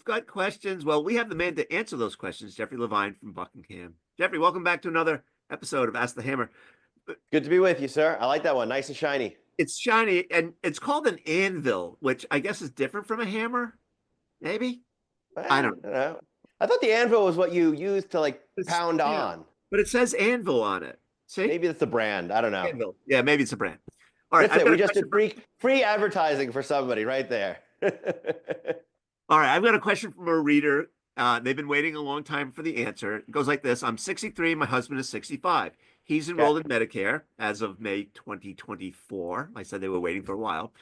we've got questions. Well, we have the man to answer those questions, Jeffrey Levine from Buckingham. Jeffrey, welcome back to another episode of Ask the Hammer. Good to be with you, sir. I like that one. Nice and shiny. It's shiny and it's called an anvil, which I guess is different from a hammer, maybe? I don't know. I thought the anvil was what you used to like pound Yeah, on. but it says anvil on it. See? Maybe it's the brand. I don't know. Anvil. Yeah, maybe it's a brand. All right, That's I've it. got We a just question did free advertising for somebody right there. All right, I've got a question from a reader. They've been waiting a long time for the answer. It goes like this. I'm 63, my husband is 65. He's Okay. enrolled in Medicare as of May 2024. I said they were waiting for a while.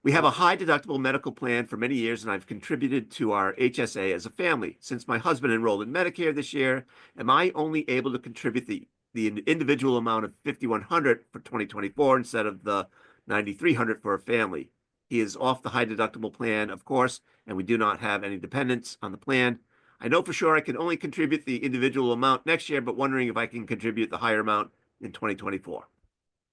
We have a Mhm. high deductible medical plan for many years, and I've contributed to our HSA as a family. Since my husband enrolled in Medicare this year, am I only able to contribute the individual amount of 5,100 for 2024 instead of the 9,300 for a family? He is off the high deductible plan, of course, and we do not have any dependents on the plan. I know for sure I can only contribute the individual amount next year, but wondering if I can contribute the higher amount in 2024.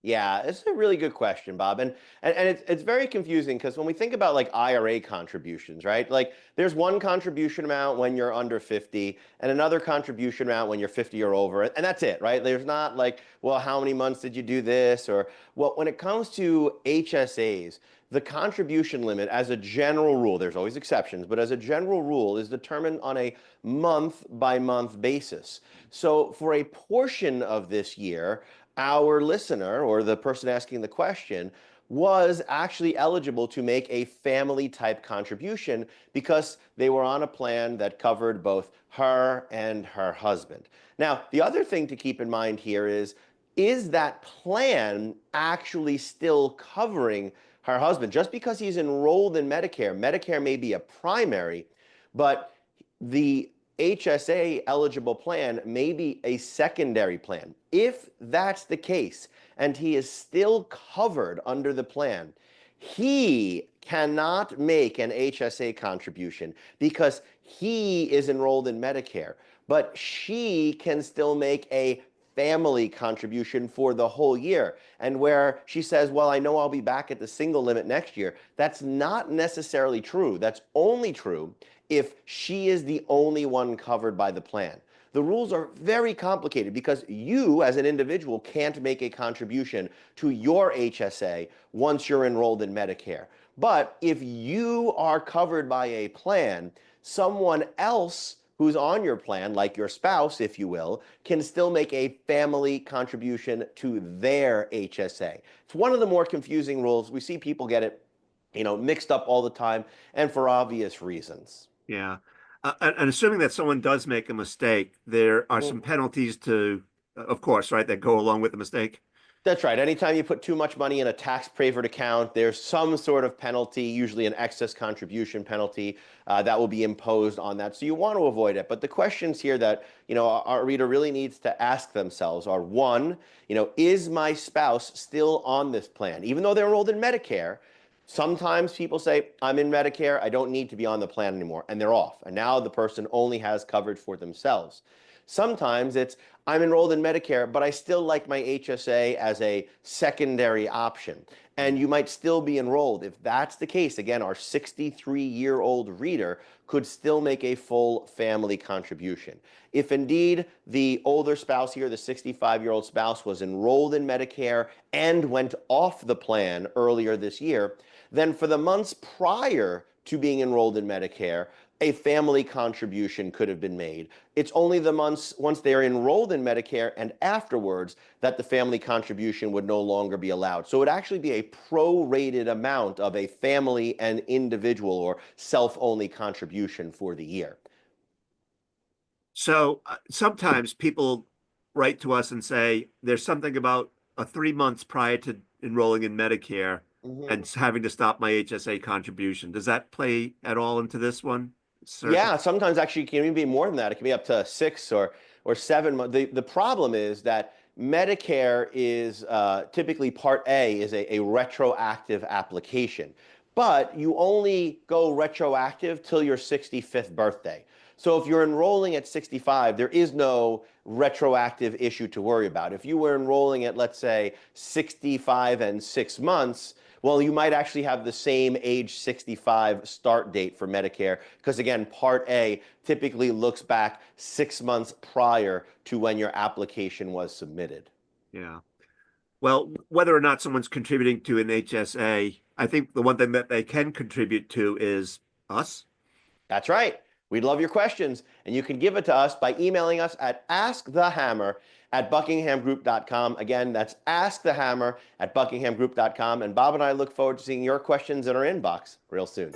Yeah, it's a really good question, Bob. And it's very confusing because when we think about like IRA contributions, right? Like there's one contribution amount when you're under 50 and another contribution amount when you're 50 or over. And that's it, right? There's not like, well, how many months did you do this? Or well, when it comes to HSAs, the contribution limit as a general rule, there's always exceptions, but as a general rule is determined on a month by month basis. So for a portion of this year, our listener or the person asking the question was actually eligible to make a family type contribution because they were on a plan that covered both her and her husband. Now, the other thing to keep in mind here is that plan actually still covering her husband? Just because he's enrolled in Medicare, Medicare may be a primary, but the HSA eligible plan may be a secondary plan. If that's the case, and he is still covered under the plan, he cannot make an HSA contribution because he is enrolled in Medicare, but she can still make a family contribution for the whole year. And where she says, well, I know I'll be back at the single limit next year, that's not necessarily true. That's only true if she is the only one covered by the plan. The rules are very complicated because you as an individual can't make a contribution to your HSA once you're enrolled in Medicare. But if you are covered by a plan, someone else who's on your plan, like your spouse, if you will, can still make a family contribution to their HSA. It's one of the more confusing rules. We see people get it, mixed up all the time and for obvious reasons. Yeah. And assuming that someone does make a mistake, there are some penalties of course, right, that go along with the mistake. That's right. Anytime you put too much money in a tax-favored account, there's some sort of penalty, usually an excess contribution penalty, that will be imposed on that. So you want to avoid it. But the questions here that our reader really needs to ask themselves are: one, is my spouse still on this plan, even though they're enrolled in Medicare? Sometimes people say, I'm in Medicare, I don't need to be on the plan anymore, and they're off. And now the person only has coverage for themselves. Sometimes it's, I'm enrolled in Medicare, but I still like my HSA as a secondary option. And you might still be enrolled. If that's the case, again, our 63-year-old reader could still make a full family contribution. If indeed the older spouse here, the 65-year-old spouse, was enrolled in Medicare and went off the plan earlier this year, then for the months prior to being enrolled in Medicare, a family contribution could have been made. It's only the months once they're enrolled in Medicare and afterwards that the family contribution would no longer be allowed. So it would actually be a prorated amount of a family and individual or self-only contribution for the year. So sometimes people write to us and say there's something about 3 months prior to enrolling in Medicare Mhm. and having to stop my HSA contribution. Does that play at all into this one? Yeah, sometimes actually it can even be more than that. It can be up to 6 or 7 months. The problem is that Medicare is typically Part A is a retroactive application, but you only go retroactive till your 65th birthday. So if you're enrolling at 65, there is no retroactive issue to worry about. If you were enrolling at, let's say, 65 and 6 months, well, you might actually have the same age 65 start date for Medicare, because again, Part A typically looks back 6 months prior to when your application was submitted. Yeah. Well, whether or not someone's contributing to an HSA, I think the one thing that they can contribute to is us. That's right. We'd love your questions, and you can give it to us by emailing us at askthehammer@buckinghamgroup.com. Again, that's askthehammer@buckinghamgroup.com. And Bob and I look forward to seeing your questions in our inbox real soon.